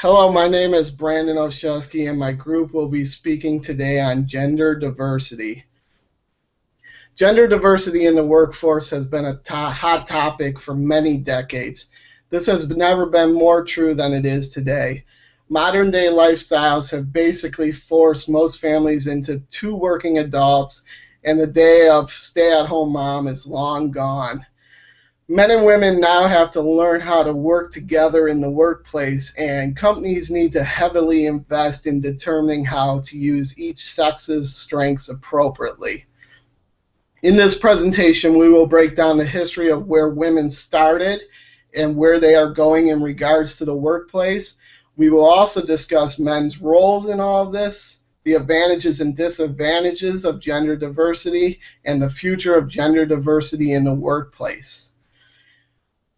Hello, my name is Brandon Oshesky, and my group will be speaking today on gender diversity. Gender diversity in the workforce has been a hot topic for many decades. This has never been more true than it is today. Modern day lifestyles have basically forced most families into two working adults, and the day of stay at home mom is long gone. Men and women now have to learn how to work together in the workplace, and companies need to heavily invest in determining how to use each sex's strengths appropriately. In this presentation, we will break down the history of where women started and where they are going in regards to the workplace. We will also discuss men's roles in all of this, the advantages and disadvantages of gender diversity, and the future of gender diversity in the workplace.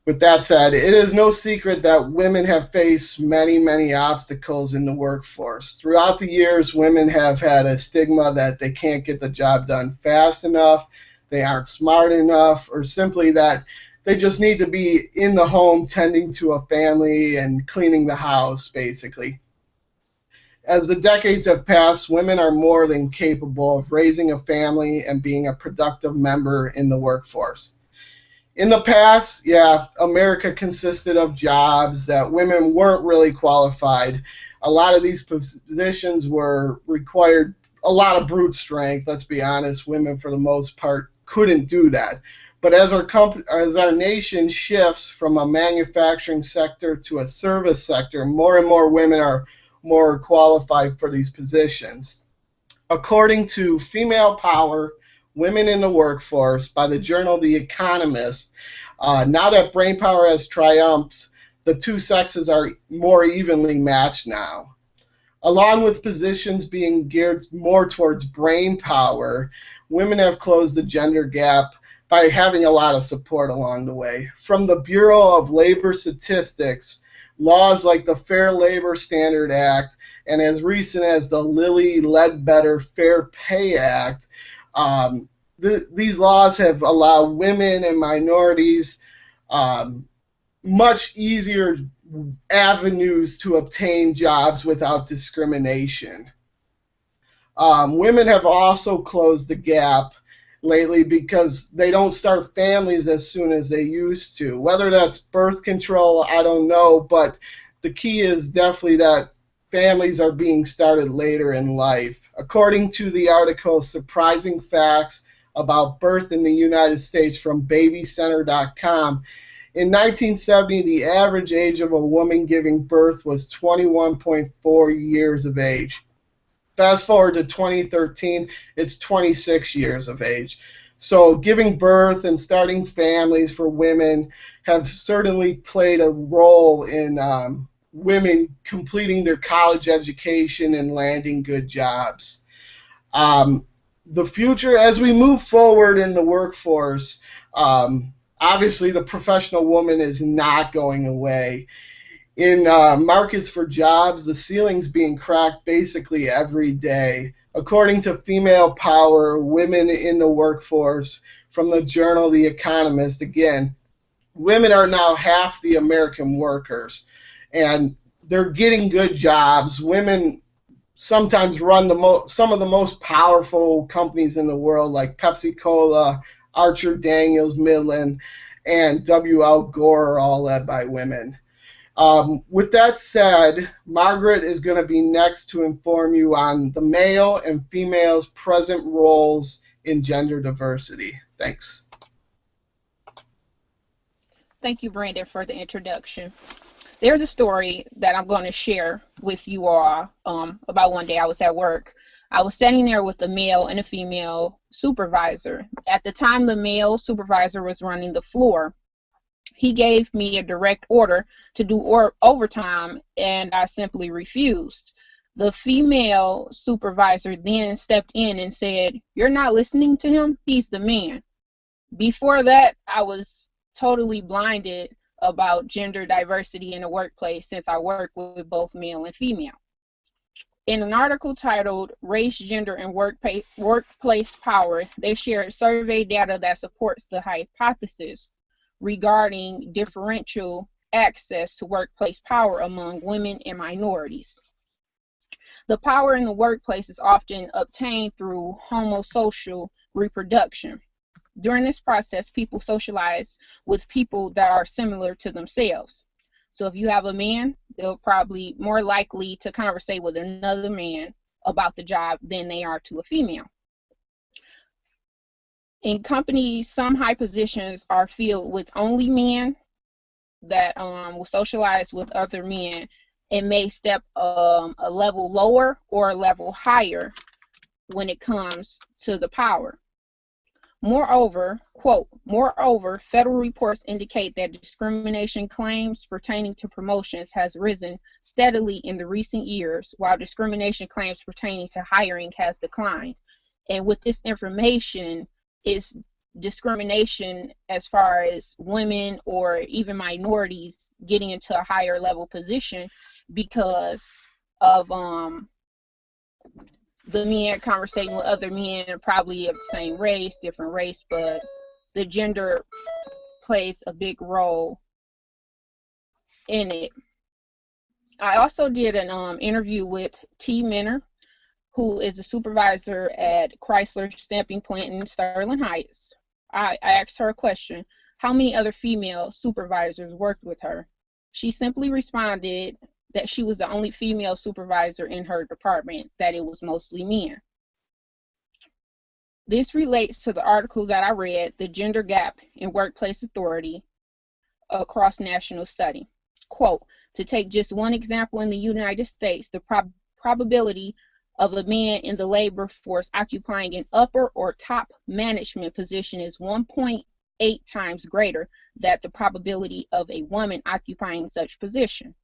With that said, it is no secret that women have faced many obstacles in the workforce. Throughout the years, women have had a stigma that they can't get the job done fast enough, they aren't smart enough, or simply that they just need to be in the home tending to a family and cleaning the house, basically. As the decades have passed, women are more than capable of raising a family and being a productive member in the workforce. In the past, yeah, America consisted of jobs that women weren't really qualified. A lot of these positions required a lot of brute strength. Let's be honest, women for the most part couldn't do that. But as our nation shifts from a manufacturing sector to a service sector, more and more women are more qualified for these positions. According to Female Power, Women in the Workforce by the journal The Economist, now that brain power has triumphed, the two sexes are more evenly matched now. Along with positions being geared more towards brain power, women have closed the gender gap by having a lot of support along the way. From the Bureau of Labor Statistics, laws like the Fair Labor Standard Act, and as recent as the Lilly Ledbetter Fair Pay Act, these laws have allowed women and minorities much easier avenues to obtain jobs without discrimination. Women have also closed the gap lately because they don't start families as soon as they used to. Whether that's birth control, I don't know, but the key is definitely that families are being started later in life. According to the article Surprising Facts About Birth in the United States from BabyCenter.com, in 1970, the average age of a woman giving birth was 21.4 years of age. Fast forward to 2013, it's 26 years of age. So giving birth and starting families for women have certainly played a role in women completing their college education and landing good jobs. The future, as we move forward in the workforce, obviously the professional woman is not going away. In markets for jobs, the ceiling's being cracked basically every day. According to Female Power, Women in the Workforce from the journal The Economist, again, women are now half the American workers, and they're getting good jobs. Women sometimes run some of the most powerful companies in the world, like Pepsi-Cola, Archer Daniels Midland, and W.L. Gore, are all led by women. With that said, Margaret is going to be next to inform you on the male and female's present roles in gender diversity. Thanks. Thank you, Brandon, for the introduction. There's a story that I'm going to share with you all about one day I was at work. I was standing there with a male and a female supervisor. At the time, the male supervisor was running the floor. He gave me a direct order to do overtime, and I simply refused. The female supervisor then stepped in and said, "You're not listening to him? He's the man." Before that, I was totally blinded about gender diversity in the workplace since I work with both male and female. In an article titled Race, Gender, and Workplace Power, they shared survey data that supports the hypothesis regarding differential access to workplace power among women and minorities. The power in the workplace is often obtained through homosocial reproduction. During this process, people socialize with people that are similar to themselves. So if you have a man, they'll probably more likely to conversate with another man about the job than they are to a female. In companies, some high positions are filled with only men that will socialize with other men and may step a level lower or a level higher when it comes to the power. Moreover, quote, moreover, federal reports indicate that discrimination claims pertaining to promotions has risen steadily in the recent years, while discrimination claims pertaining to hiring has declined. And with this information is discrimination as far as women or even minorities getting into a higher level position because of the men conversating with other men, probably of the same race, different race, but the gender plays a big role in it. I also did an interview with T. Minner, who is a supervisor at Chrysler Stamping Plant in Sterling Heights. I asked her a question: how many other female supervisors worked with her? She simply responded that she was the only female supervisor in her department, that it was mostly men. This relates to the article that I read, The Gender Gap in Workplace Authority, a cross-national study. Quote, to take just one example, in the United States, the probability of a man in the labor force occupying an upper or top management position is 1.8 times greater than the probability of a woman occupying such position.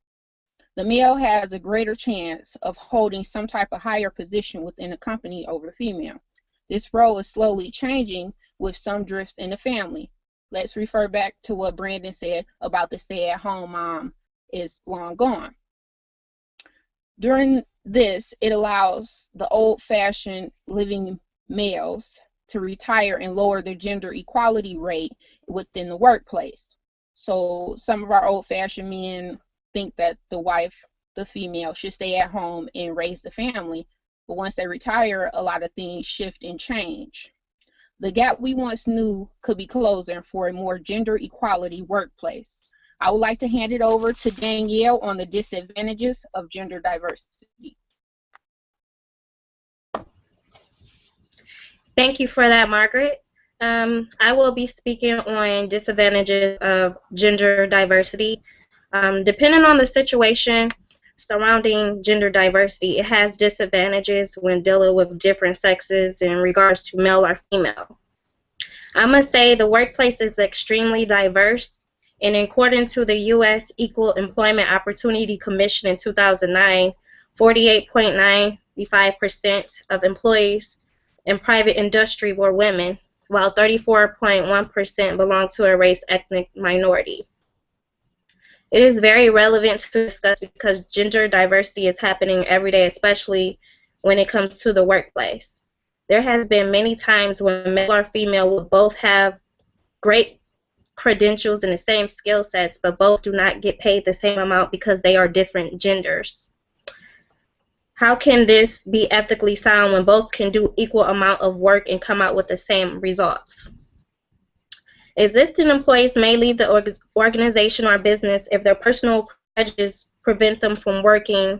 The male has a greater chance of holding some type of higher position within a company over the female. This role is slowly changing with some drifts in the family. Let's refer back to what Brandon said about the stay-at-home mom is long gone. During this, it allows the old-fashioned living males to retire and lower their gender equality rate within the workplace. So some of our old-fashioned men think that the wife, the female, should stay at home and raise the family. But once they retire, a lot of things shift and change. The gap we once knew could be closing for a more gender equality workplace. I would like to hand it over to Danielle on the disadvantages of gender diversity. Thank you for that, Margaret. I will be speaking on disadvantages of gender diversity. Depending on the situation surrounding gender diversity, it has disadvantages when dealing with different sexes in regards to male or female. I must say the workplace is extremely diverse, and according to the U.S. Equal Employment Opportunity Commission in 2009, 48.95% of employees in private industry were women, while 34.1% belonged to a race ethnic minority. It is very relevant to discuss because gender diversity is happening every day, especially when it comes to the workplace. There has been many times when male or female will both have great credentials and the same skill sets, but both do not get paid the same amount because they are different genders. How can this be ethically sound when both can do equal amount of work and come out with the same results? Existing employees may leave the organization or business if their personal prejudices prevent them from working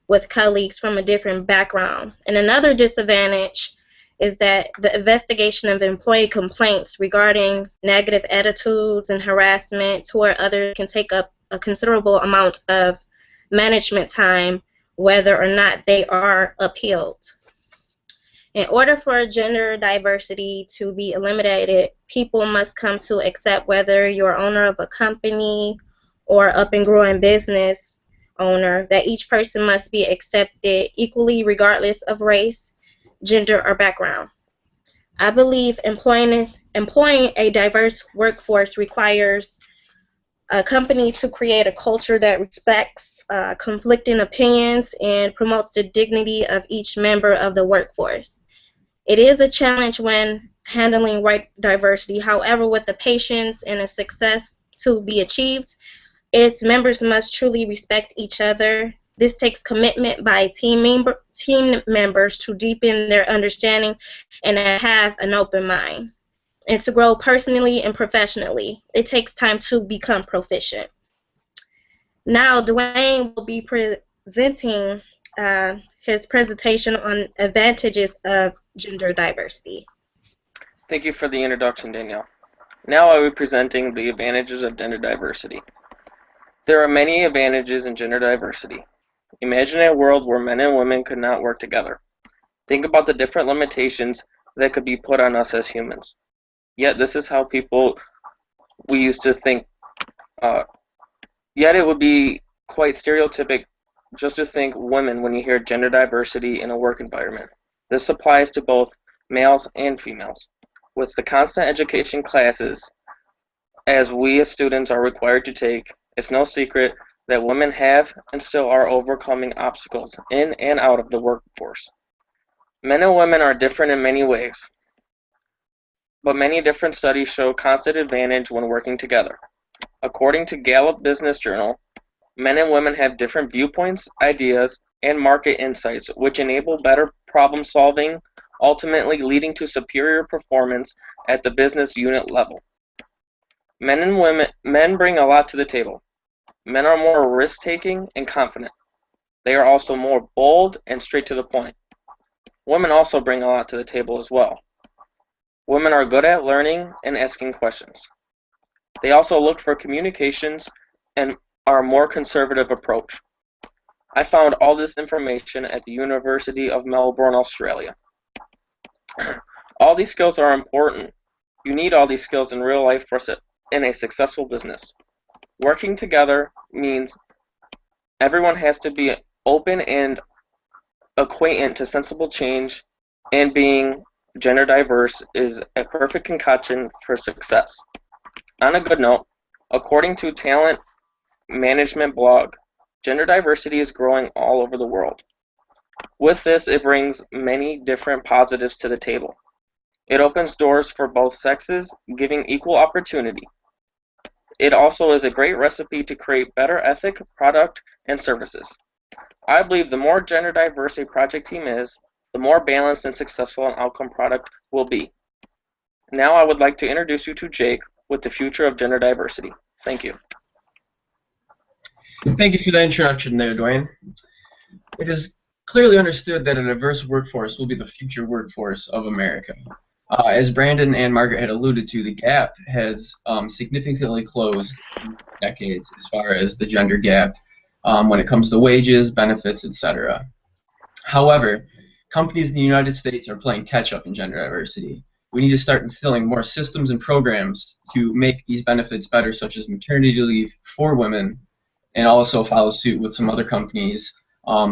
with colleagues from a different background. And another disadvantage is that the investigation of employee complaints regarding negative attitudes and harassment toward others can take up a considerable amount of management time, whether or not they are appealed. In order for gender diversity to be eliminated, people must come to accept, whether you're owner of a company or up and growing business owner, that each person must be accepted equally regardless of race, gender, or background. I believe employing a diverse workforce requires a company to create a culture that respects conflicting opinions and promotes the dignity of each member of the workforce. It is a challenge when handling work diversity. However, with the patience and the success to be achieved, Its members must truly respect each other. This takes commitment by team members to deepen their understanding and have an open mind, and to grow personally and professionally. It takes time to become proficient. Now, Dwayne will be presenting his presentation on advantages of gender diversity. Thank you for the introduction, Danielle. Now I will be presenting the advantages of gender diversity. There are many advantages in gender diversity. Imagine a world where men and women could not work together. Think about the different limitations that could be put on us as humans. Yet this is how we used to think. Yet it would be quite stereotypic just to think women when you hear gender diversity in a work environment. This applies to both males and females. With the constant education classes as we as students are required to take, it's no secret that women have and still are overcoming obstacles in and out of the workforce. Men and women are different in many ways, but many different studies show constant advantage when working together. According to Gallup Business Journal, men and women have different viewpoints, ideas, and market insights, which enable better problem solving, ultimately leading to superior performance at the business unit level. Men bring a lot to the table. Men are more risk-taking and confident. They are also more bold and straight to the point. Women also bring a lot to the table as well. Women are good at learning and asking questions. They also look for communications and are a more conservative approach. I found all this information at the University of Melbourne, Australia. All these skills are important. You need all these skills in real life in a successful business. Working together means everyone has to be open and acquainted to sensible change, and being gender diverse is a perfect concoction for success. On a good note, according to Talent Management blog, gender diversity is growing all over the world. With this, it brings many different positives to the table. It opens doors for both sexes, giving equal opportunity. It also is a great recipe to create better ethic, product, and services. I believe the more gender diverse a project team is, the more balanced and successful an outcome product will be. Now I would like to introduce you to Jake with the future of gender diversity. Thank you. Thank you for the introduction there, Dwayne. It is clearly understood that a diverse workforce will be the future workforce of America. As Brandon and Margaret had alluded to, the gap has significantly closed in decades as far as the gender gap when it comes to wages, benefits, etc. However, companies in the United States are playing catch-up in gender diversity. We need to start instilling more systems and programs to make these benefits better, such as maternity leave for women, and also follow suit with some other companies,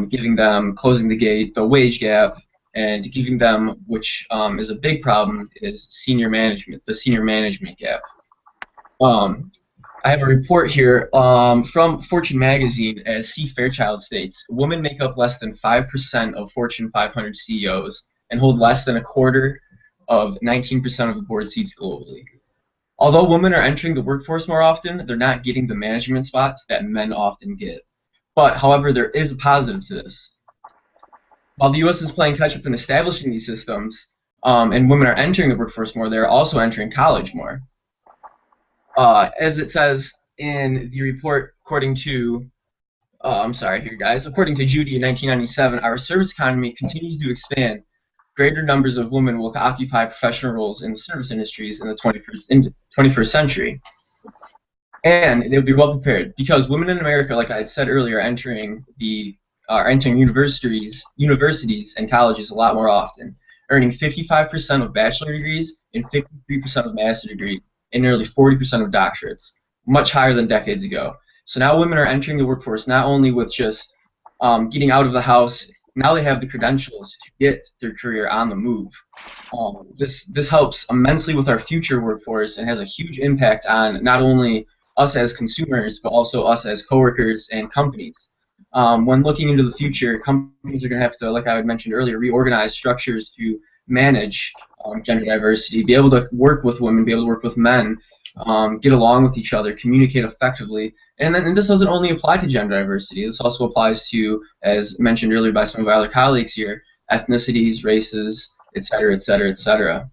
giving them, closing the wage gap, and giving them, which is a big problem, is the senior management gap. I have a report here from Fortune magazine, as C. Fairchild states, women make up less than 5% of Fortune 500 CEOs and hold less than a quarter of 19% of the board seats globally. Although women are entering the workforce more often, they're not getting the management spots that men often get. But, however, there is a positive to this. While the U.S. is playing catch-up in establishing these systems, and women are entering the workforce more, they're also entering college more. As it says in the report, according to Judy in 1997, our service economy continues to expand. Greater numbers of women will occupy professional roles in the service industries in the 21st century. And they will be well prepared, because women in America, like I had said earlier, are entering universities and colleges a lot more often, earning 55% of bachelor degrees and 53% of master's degrees, and nearly 40% of doctorates, much higher than decades ago. So now women are entering the workforce not only with just getting out of the house. Now they have the credentials to get their career on the move. This helps immensely with our future workforce and has a huge impact on not only us as consumers, but also us as coworkers and companies. When looking into the future, companies are going to have to, like I had mentioned earlier, reorganize structures to manage gender diversity, be able to work with women, be able to work with men, get along with each other, communicate effectively. And this doesn't only apply to gender diversity. This also applies to, as mentioned earlier by some of our other colleagues here, ethnicities, races, et cetera, et cetera, et cetera.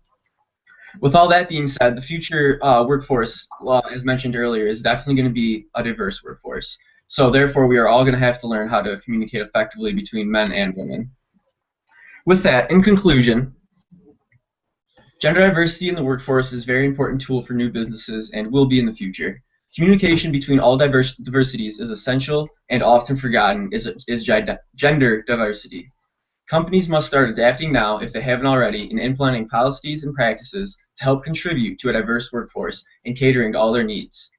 With all that being said, the future workforce, as mentioned earlier, is definitely going to be a diverse workforce. So therefore, we are all going to have to learn how to communicate effectively between men and women. With that, in conclusion, gender diversity in the workforce is a very important tool for new businesses and will be in the future. Communication between all diversities is essential and often forgotten is gender diversity. Companies must start adapting now, if they haven't already, in implementing policies and practices to help contribute to a diverse workforce and catering to all their needs.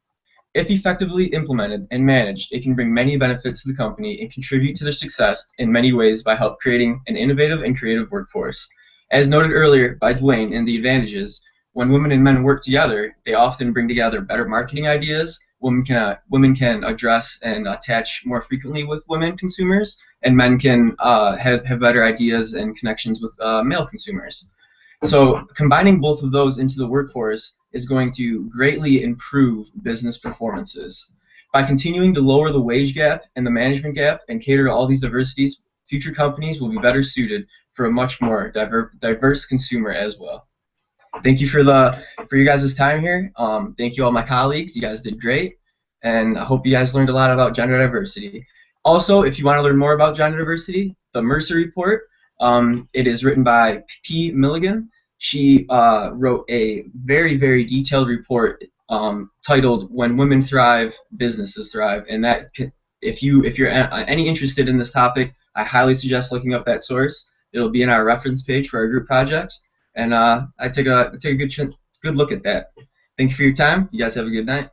If effectively implemented and managed, it can bring many benefits to the company and contribute to their success in many ways by help creating an innovative and creative workforce. As noted earlier by Dwayne in the advantages, when women and men work together, they often bring together better marketing ideas. Women can address and attach more frequently with women consumers, and men can have better ideas and connections with male consumers. So combining both of those into the workforce is going to greatly improve business performances. By continuing to lower the wage gap and the management gap and cater to all these diversities, future companies will be better suited for a much more diverse consumer as well. Thank you for your guys' time here. Thank you all my colleagues. You guys did great, and I hope you guys learned a lot about gender diversity. Also, if you want to learn more about gender diversity, the Mercer Report, it is written by P. Milligan. She wrote a very, very detailed report titled "When Women Thrive, Businesses Thrive," and that if you're any interested in this topic, I highly suggest looking up that source. It'll be in our reference page for our group project. And I take a good look at that. Thank you for your time. You guys have a good night.